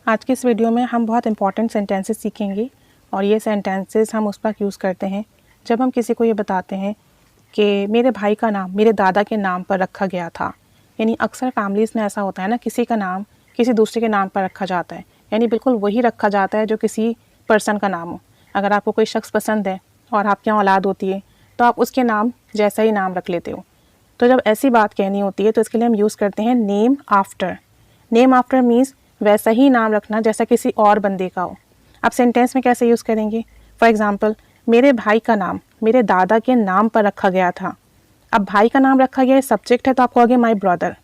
आज की इस वीडियो में हम बहुत इंपॉर्टेंट सेंटेंसेस सीखेंगे और ये सेंटेंसेस हम उस पर यूज़ करते हैं जब हम किसी को ये बताते हैं कि मेरे भाई का नाम मेरे दादा के नाम पर रखा गया था। यानी अक्सर फैमिलीज़ में ऐसा होता है ना, किसी का नाम किसी दूसरे के नाम पर रखा जाता है, यानी बिल्कुल वही रखा जाता है जो किसी पर्सन का नाम हो। अगर आपको कोई शख्स पसंद है और आपके यहाँ औलाद होती है तो आप उसके नाम जैसा ही नाम रख लेते हो। तो जब ऐसी बात कहनी होती है तो इसके लिए हम यूज़ करते हैं name after. Name after means वैसा ही नाम रखना जैसा किसी और बंदे का हो। आप सेंटेंस में कैसे यूज़ करेंगे? फॉर एग्ज़ाम्पल, मेरे भाई का नाम मेरे दादा के नाम पर रखा गया था। अब भाई का नाम रखा गया है, सब्जेक्ट है, तो आप कहोगे माई ब्रदर।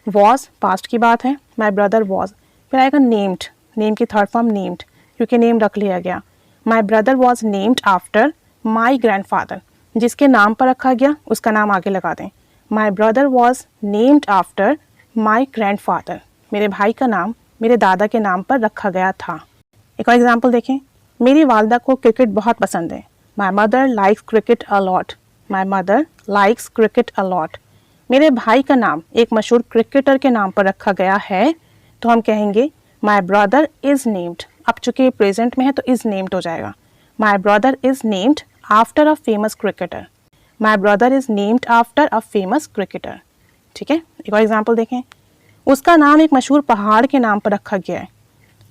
वॉज पास्ट की बात है, माई ब्रदर वॉज। फिर आएगा नेम्ड, नेम की थर्ड फॉर्म नेम्ड, क्योंकि नेम रख लिया गया। My brother was named after my grandfather. जिसके नाम पर रखा गया उसका नाम आगे लगा दें। My brother was named after my grandfather. मेरे भाई का नाम मेरे दादा के नाम पर रखा गया था। एक और एग्जाम्पल देखें, मेरी वालदा को क्रिकेट बहुत पसंद है। My mother likes cricket a lot. My mother likes cricket a lot. मेरे भाई का नाम एक मशहूर क्रिकेटर के नाम पर रखा गया है, तो हम कहेंगे माई ब्रदर इज़ नेम्ड। अब चूंकि प्रेजेंट में है तो इज़ नेम्ड हो जाएगा। My brother is named after a famous cricketer. My brother is named after a famous cricketer. ठीक है, एक और एग्जाम्पल देखें, उसका नाम एक मशहूर पहाड़ के नाम पर रखा गया है।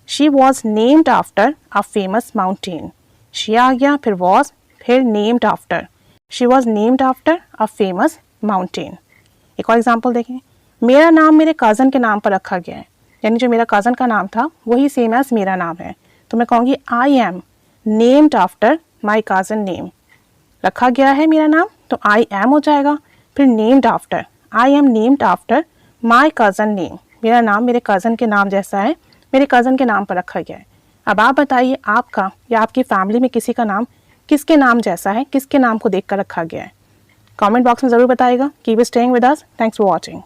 She was named after a famous mountain. She आ गया, फिर वॉज, फिर named after. She was named after a famous mountain. एक और एग्जाम्पल देखें, मेरा नाम मेरे कज़न के नाम पर रखा गया है। यानी जो मेरा कज़न का नाम था वही सेम एज मेरा नाम है, तो मैं कहूँगी I am named after my cousin name. रखा गया है मेरा नाम तो आई एम हो जाएगा, फिर named after, I am named after my cousin name. मेरा नाम मेरे कज़न के नाम जैसा है, मेरे कज़न के नाम पर रखा गया है। अब आप बताइए, आपका या आपकी फैमिली में किसी का नाम किसके नाम जैसा है, किसके नाम को देख कर रखा गया है? कमेंट बॉक्स में ज़रूर बताइएगा। Keep staying with us. Thanks for watching.